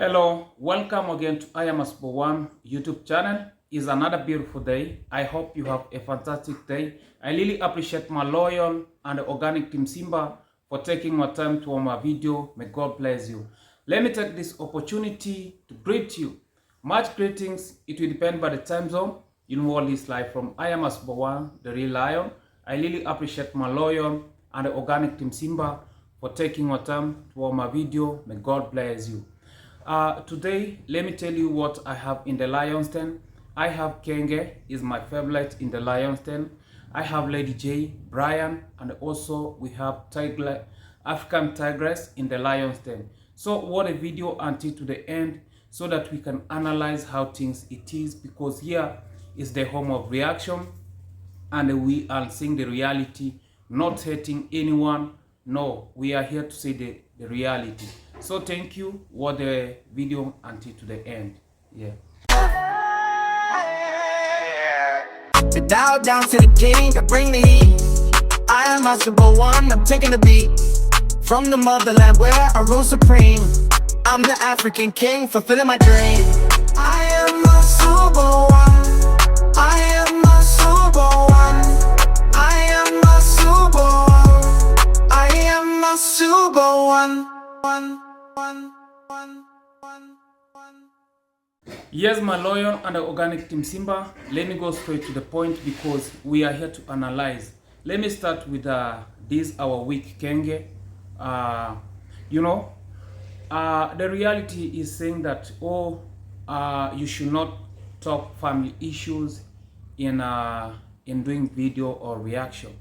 Hello, welcome again to I Am MASUBO1 YouTube channel. It's another beautiful day. I hope you have a fantastic day. I really appreciate my loyal and organic team Simba for taking my time to my video. May God bless you. Let me take this opportunity to greet you. Much greetings. It will depend by the time zone. You know all this life from I Am MASUBO1, the real lion. I really appreciate my loyal and organic team Simba for taking my time to my video. May God bless you. Today, let me tell you what I have in the lion's den. I have Kenge, is my favorite in the lion's den. I have Lady J, Brian, and also we have African Tigress in the lion's den. So watch the video until to the end so that we can analyze how things it is, because here is the home of reaction and we are seeing the reality, not hating anyone. No, we are here to say the reality. So thank you. Watch the video until to the end. Yeah. The dial down to the king, I bring the heat. I am MASUBO1, I'm taking the beat. From the motherland where I rule supreme. I'm the African king, fulfilling my dream. I am MASUBO1. I am MASUBO1. I am MASUBO1. I am MASUBO1. Yes, my loyal and organic team Simba, let me go straight to the point because we are here to analyze. Let me start with this our week Kenge. The reality is saying that you should not talk family issues in doing video or reaction,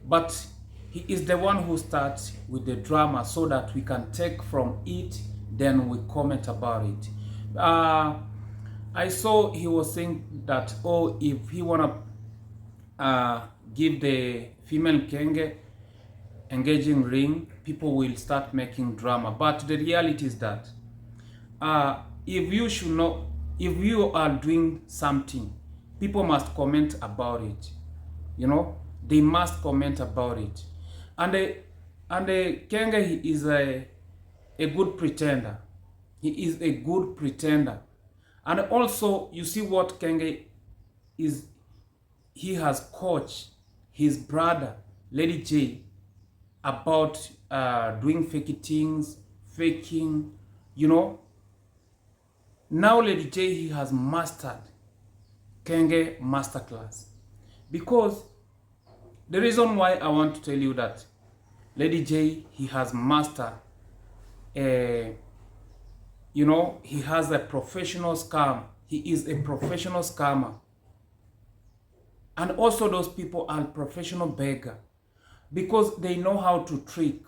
but he is the one who starts with the drama so that we can take from it, then we comment about it. I saw he was saying that, if he wanna give the female Kenge engaging ring, people will start making drama. But the reality is that if you are doing something, people must comment about it. They must comment about it. And the Kenge, he is a good pretender. He is a good pretender. And also, you see what Kenge is. He has coached his brother, Lady J, about doing fakey things, faking, Now Lady J, he has mastered Kenge masterclass. Because the reason why I want to tell you that Lady J, he has mastered, he has a professional scam. He is a professional scammer. And also those people are professional beggar because they know how to trick.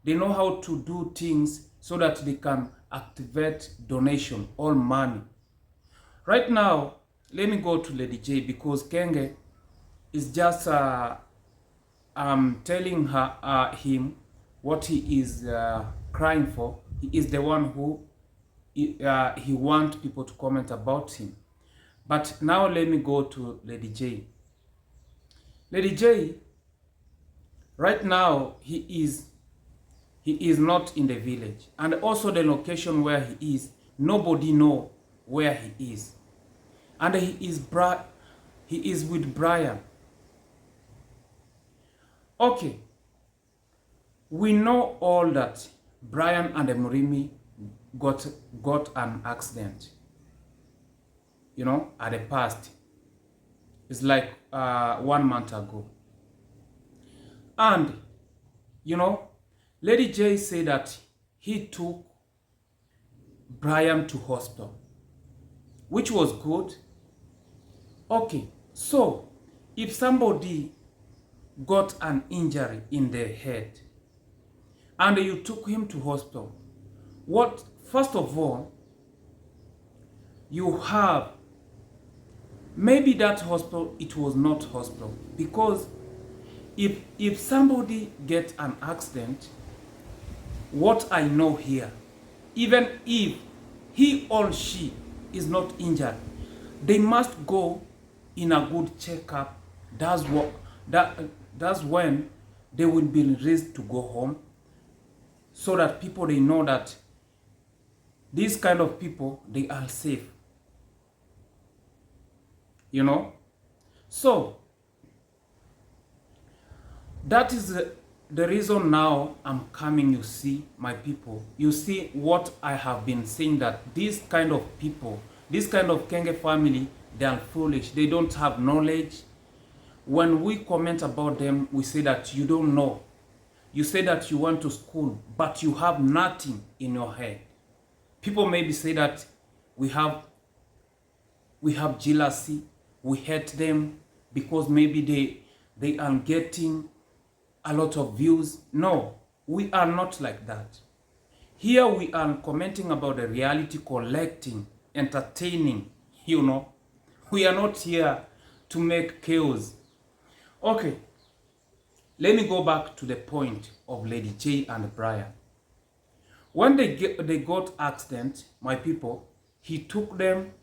They know how to do things so that they can activate donation or money. Right now, let me go to Lady J because Kenge is just telling him what he is crying for. He is the one who he wants people to comment about him. But now let me go to Lady J. Lady J, right now he is not in the village, and also the location where he is, nobody know where he is, and he is with Brian. Okay, we know all that Brian and Murimi got an accident, at the past. It's like 1 month ago. And, Lady J said that he took Brian to hospital, which was good. Okay, so if somebody got an injury in the head and you took him to hospital, first of all, you have, maybe that hospital, it was not hospital, because if somebody gets an accident, what I know here, even if he or she is not injured, they must go in a good checkup. That's when they will be released to go home, so that people, they know that these kind of people, they are safe. You know? So, that is the reason now I'm coming, you see, my people. You see what I have been saying, that these kind of people, this kind of Kenge family, they are foolish. They don't have knowledge. When we comment about them, we say that you don't know. You say that you went to school, but you have nothing in your head. People maybe say that we have jealousy, we hate them because maybe they are getting a lot of views. No, we are not like that. Here we are commenting about the reality, collecting, entertaining, you know. We are not here to make chaos. Okay, let me go back to the point of Lady J and Brian. When they got accident, my people, he took Brian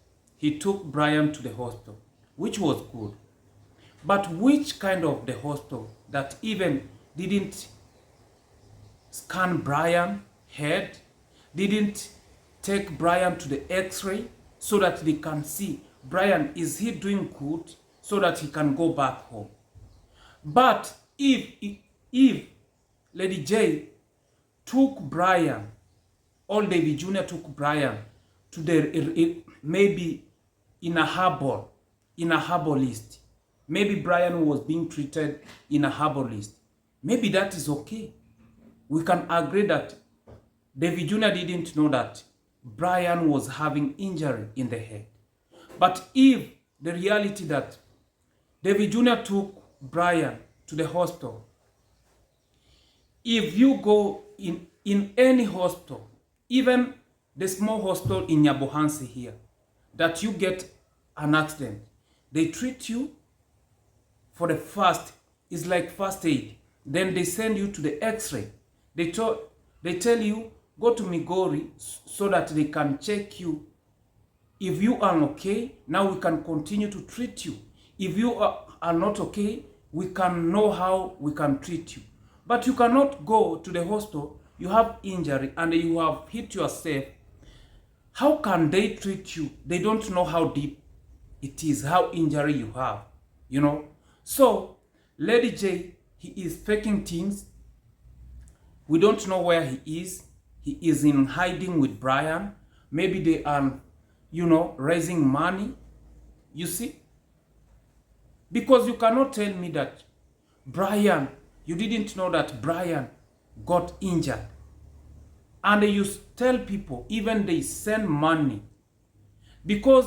to the hospital, which was good. But which kind of the hospital that even didn't scan Brian's head, didn't take Brian to the x-ray so that they can see, Brian, is he doing good, so that he can go back home. But if Lady J took Brian, or David Jr. took Brian to the, maybe in a herbalist, maybe Brian was being treated in a herbalist, maybe that is okay. We can agree that David Jr. didn't know that Brian was having injury in the head. But if the reality that David Jr. took Brian to the hospital, if you go in any hospital, even the small hospital in Nyabohanse here, that you get an accident, they treat you for the first, it's like first aid. Then they send you to the x-ray. They tell you, go to Migori so that they can check you. If you are okay, now we can continue to treat you. If you are not okay, we can know how we can treat you. But you cannot go to the hospital, you have injury and you have hit yourself. How can they treat you? They don't know how deep it is, how injury you have, you know. So, Lady J, he is faking things. We don't know where he is. He is in hiding with Brian. Maybe they are, you know, raising money. You see? Because you cannot tell me that Brian, you didn't know that Brian got injured. And you tell people, even they send money. Because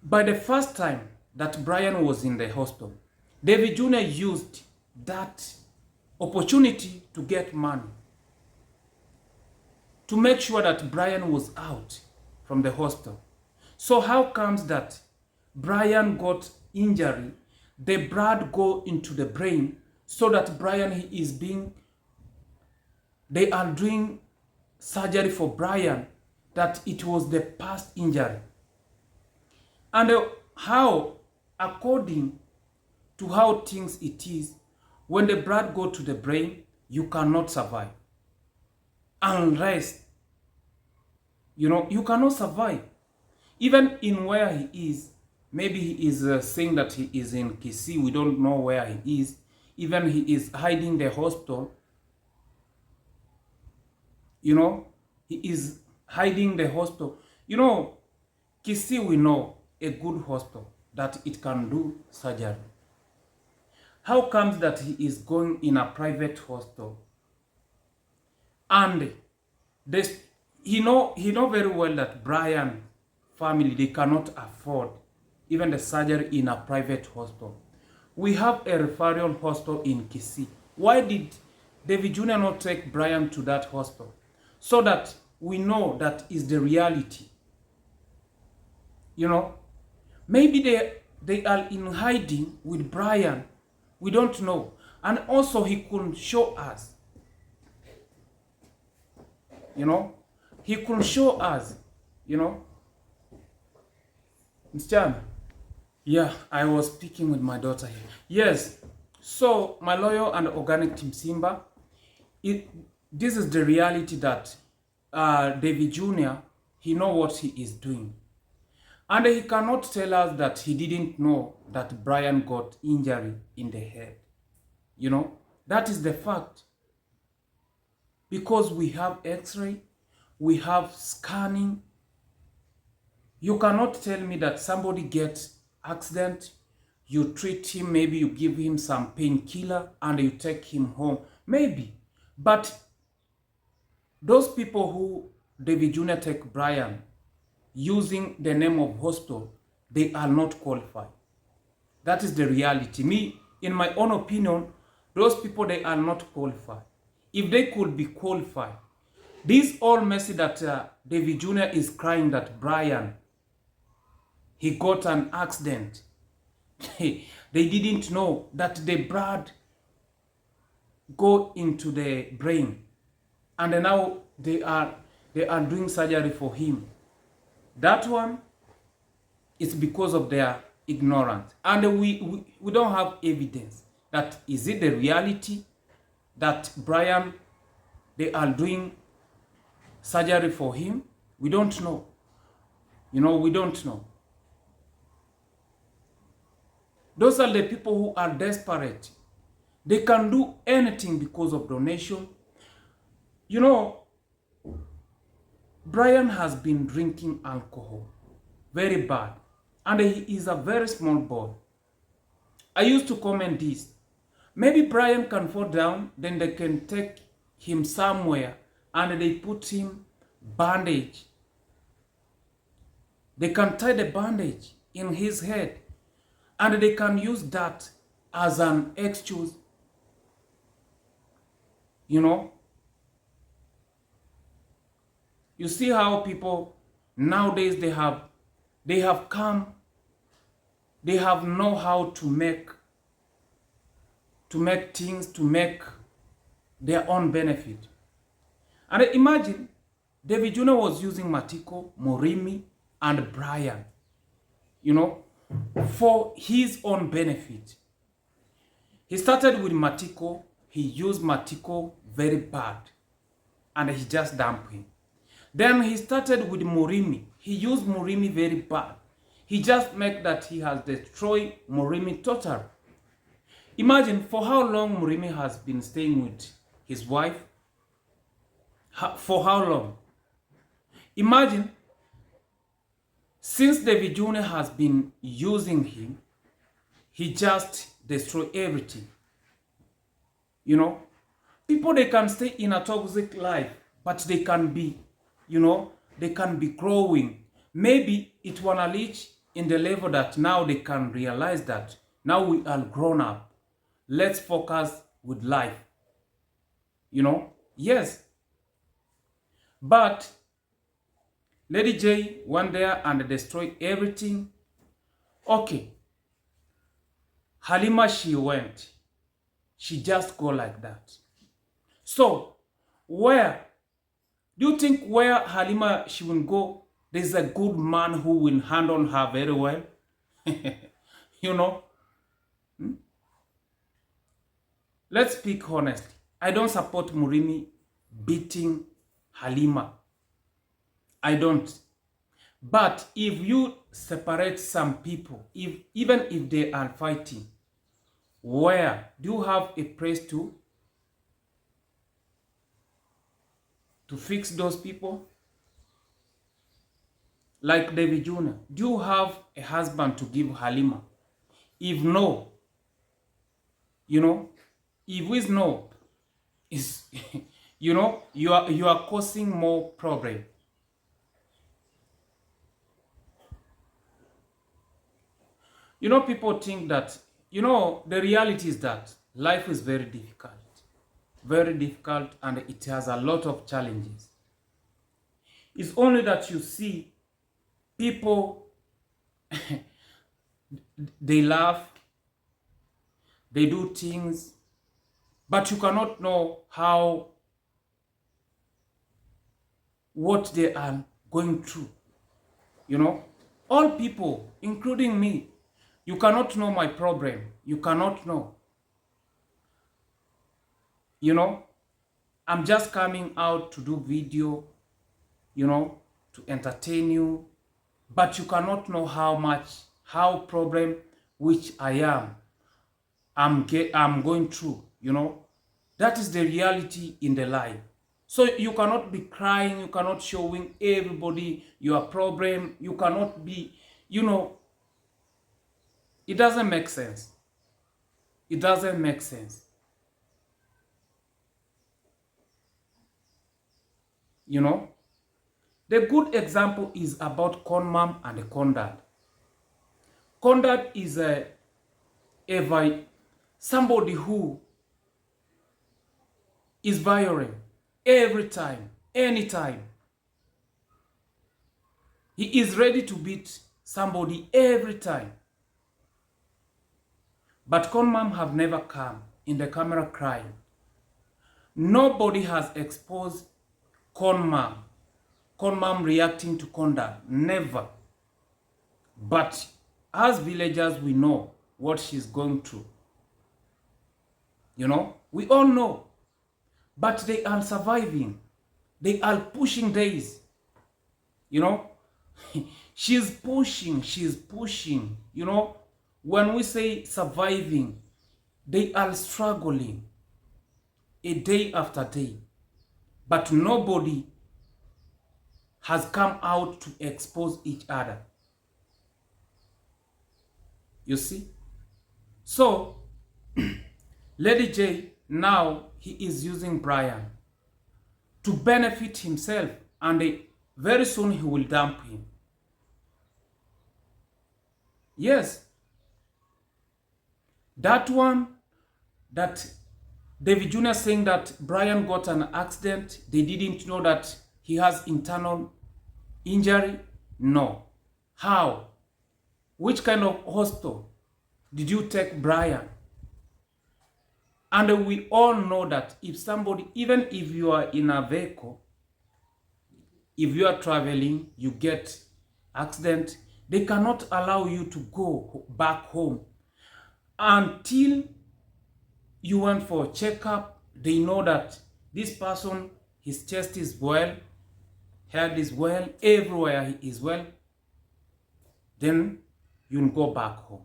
by the first time that Brian was in the hospital, David Jr. used that opportunity to get money, to make sure that Brian was out from the hospital. So how comes that Brian got injury, the blood go into the brain, so that Brian is being, they are doing surgery for Brian, that it was the past injury. And how, according to how things it is, when the blood go to the brain, you cannot survive. Unless, you know, you cannot survive. Even in where he is, maybe he is saying that he is in Kisii, we don't know where he is. Even he is hiding the hospital. You know, he is hiding the hospital. You know, Kisii, we know a good hospital that it can do surgery. How comes that he is going in a private hospital? And this, he know very well that Brian family, they cannot afford even the surgery in a private hospital. We have a referral hospital in Kisii. Why did David Jr. not take Brian to that hospital? So that we know that is the reality. You know, maybe they are in hiding with Brian. We don't know. And also he couldn't show us. You know, he couldn't show us, you know. Mr. Yeah, I was speaking with my daughter here. Yes, so my loyal and organic team Simba, this is the reality that David Jr., he know what he is doing. And he cannot tell us that he didn't know that Brian got injury in the head. You know, that is the fact. Because we have x-ray, we have scanning. You cannot tell me that somebody gets accident, you treat him, maybe you give him some painkiller and you take him home. Maybe. But those people who David Jr. take Brian using the name of hospital, they are not qualified. That is the reality. Me, in my own opinion, those people, they are not qualified. If they could be qualified, this all messy that David Jr. is crying that Brian, he got an accident. They didn't know that the blood go into the brain. And now they are doing surgery for him. That one is because of their ignorance. And we don't have evidence that is it the reality that Brian, they are doing surgery for him. We don't know. You know, we don't know. Those are the people who are desperate. They can do anything because of donation. You know, Brian has been drinking alcohol. Very bad. And he is a very small boy. I used to comment this. Maybe Brian can fall down, then they can take him somewhere and they put him bandage. They can tie the bandage in his head and they can use that as an excuse. You know? You see how people nowadays they have know how to make things, to make their own benefit. And imagine David Jr. was using Matiko, Morimi, and Brian, you know, for his own benefit. He started with Matiko. He used Matiko very bad, and he just dumped him. Then he started with Morimi. He used Morimi very bad. He just made that he has destroyed Morimi totally. Imagine for how long Morimi has been staying with his wife. For how long? Imagine, since David Jr. has been using him, he just destroyed everything. You know, people, they can stay in a toxic life, but they can be, you know, they can be growing. Maybe it wanna reach in the level that now they can realize that now we are grown up. Let's focus with life. You know? Yes. But Lady J went there and destroyed everything. Okay. Halima, she went. She just go like that. So, where? Do you think where Halima, she will go, there's a good man who will handle her very well? You know? Let's speak honestly. I don't support Morimi beating Halima. I don't. But if you separate some people, even if they are fighting, where do you have a place to fix those people? Like David Jr., do you have a husband to give Halima? If no, you know, if is no, is you know, you are causing more problem. You know, people think that, you know, the reality is that life is very difficult, and it has a lot of challenges. It's only that you see people, they laugh, they do things, but you cannot know what they are going through. You know, all people, including me, you cannot know my problem. You cannot know. You know, I'm just coming out to do video, you know, to entertain you, but you cannot know how problem which I'm going through, you know. That is the reality in the life. So you cannot be crying, you cannot showing everybody your problem, you cannot be, you know, it doesn't make sense. It doesn't make sense. You know, the good example is about con mom and the con dad. Con dad is somebody who is violent every time, anytime. He is ready to beat somebody every time. But con mom have never come in the camera crying. Nobody has exposed con mom reacting to con dad. Never. But as villagers, we know what she's going through. You know, we all know. But they are surviving. They are pushing days. You know, she's pushing. You know, when we say surviving, they are struggling a day after day. But nobody has come out to expose each other. You see? So, Lady J, now he is using Brian to benefit himself, and very soon he will dump him. Yes. That one, that David Jr. saying that Brian got an accident, they didn't know that he has internal injury? No. How? Which kind of hospital did you take Brian? And we all know that if somebody, even if you are in a vehicle, if you are traveling, you get accident, they cannot allow you to go back home until you went for a checkup. They know that this person, his chest is well, head is well, everywhere he is well, then you can go back home.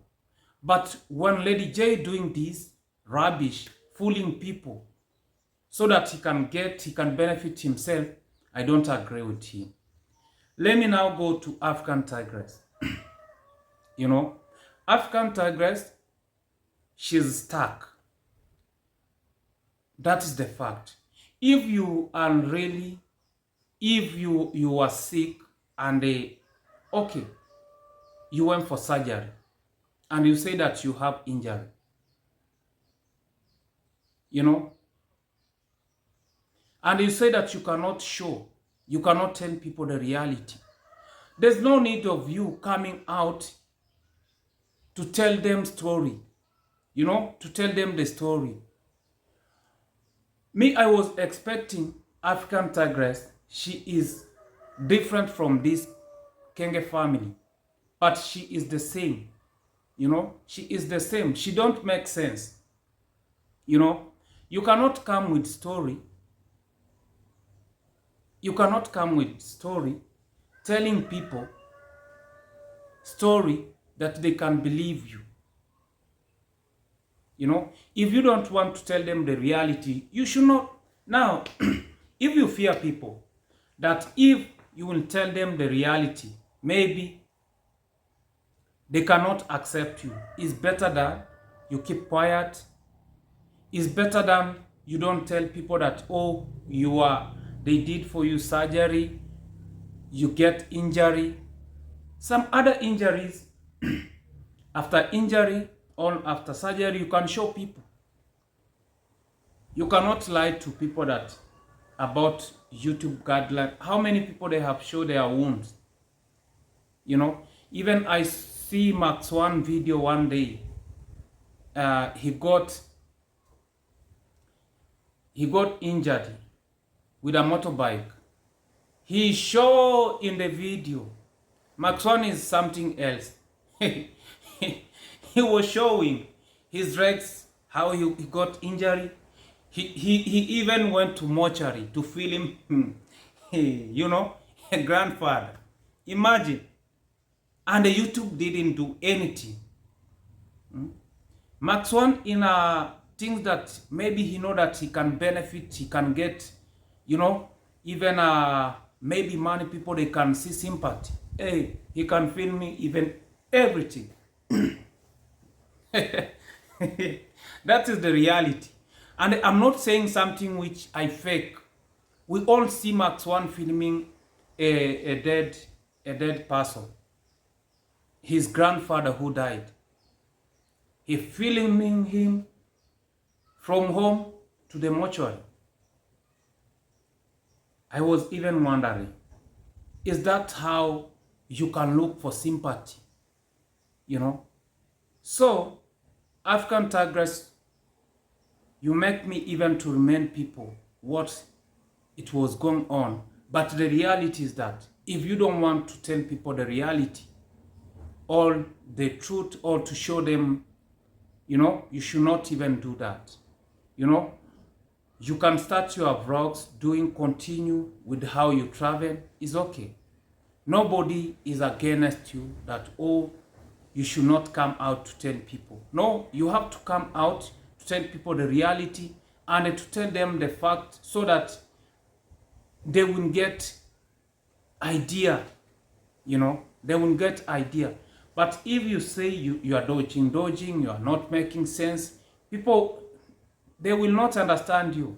But when Lady J doing this rubbish, fooling people so that he can benefit himself, I don't agree with him. Let me now go to African Tigress. You know, African Tigress, she's stuck. That is the fact. If you are really, if you are sick and okay, you went for surgery and you say that you have injury, you know, and you say that you cannot tell people the reality, there's no need of you coming out to tell them story, you know, to tell them the story. Me, I was expecting African Tigress, she is different from this Kenge family, but she is the same, you know, she is the same. She don't make sense, you know. You cannot come with story. You cannot come with story telling people story that they can believe you. You know, if you don't want to tell them the reality, you should not. Now, if you fear people, that if you will tell them the reality, maybe they cannot accept you. It's better that you keep quiet. It's better than you don't tell people that, oh, they did for you surgery, you get injury. Some other injuries, after injury or after surgery, you can show people. You cannot lie to people that about YouTube guideline. How many people they have showed their wounds? You know, even I see Max one video one day. He got injured with a motorbike. He showed in the video. Max one is something else. He was showing his legs, how he got injury. He even went to mortuary to film him, you know, a grandfather. Imagine. And the YouTube didn't do anything. Max One in things that maybe he know that he can benefit, he can get, you know, even maybe money, people, they can see sympathy. Hey, he can film me even everything. That is the reality. And I'm not saying something which I fake. We all see Max One filming a dead person. His grandfather who died. He filming him from home to the mortuary. I was even wondering, is that how you can look for sympathy? You know? So, African Tigress, you make me even to remind people what it was going on. But the reality is that if you don't want to tell people the reality, all the truth, or to show them, you know, you should not even do that. You know, you can start your vlogs, continue with how you travel, is okay. Nobody is against you that, oh, you should not come out to tell people. No, you have to come out to tell people the reality and to tell them the fact so that they will get idea, you know, they will get idea. But if you say you are dodging, you are not making sense, people, they will not understand you,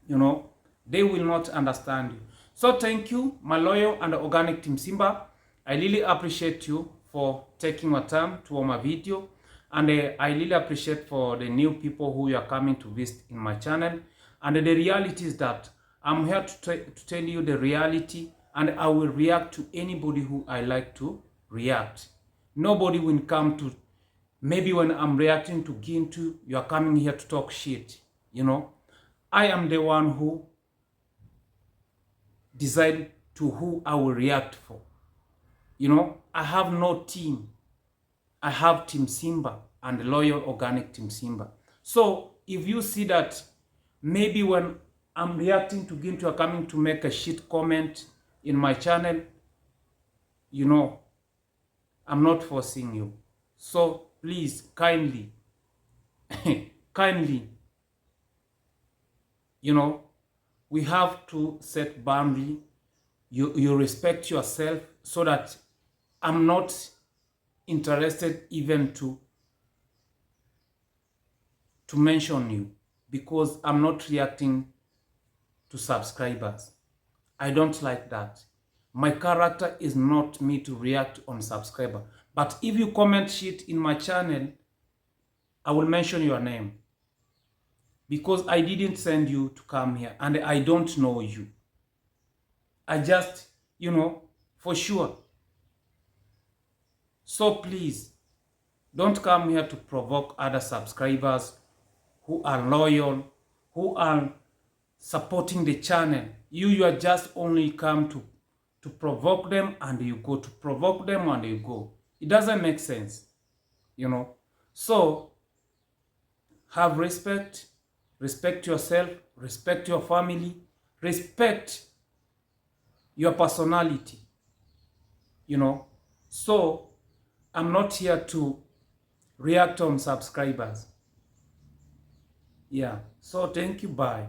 you know, they will not understand you. So thank you, my loyal and organic Team Simba. I really appreciate you for taking your time to watch my video. And I really appreciate for the new people who are coming to visit in my channel. And the reality is that I'm here to tell you the reality, and I will react to anybody who I like to react. Nobody will come to, maybe when I'm reacting to Gintu, you are coming here to talk shit, you know. I am the one who decide to who I will react for. You know, I have no team. I have Team Simba and loyal organic Team Simba. So if you see that maybe when I'm reacting to Gintu, you are coming to make a shit comment in my channel, you know, I'm not forcing you. So please, kindly, kindly, you know, we have to set boundary. You respect yourself, so that I'm not interested even to mention you, because I'm not reacting to subscribers. I don't like that. My character is not me to react on subscriber. But if you comment shit in my channel, I will mention your name. Because I didn't send you to come here, and I don't know you. I just, you know, for sure. So please, don't come here to provoke other subscribers who are loyal, who are supporting the channel. You are just only come to provoke them, and you go to provoke them and you go. It doesn't make sense, you know. So have respect, respect yourself, respect your family, respect your personality, you know. So I'm not here to react on subscribers. Yeah, so thank you, bye.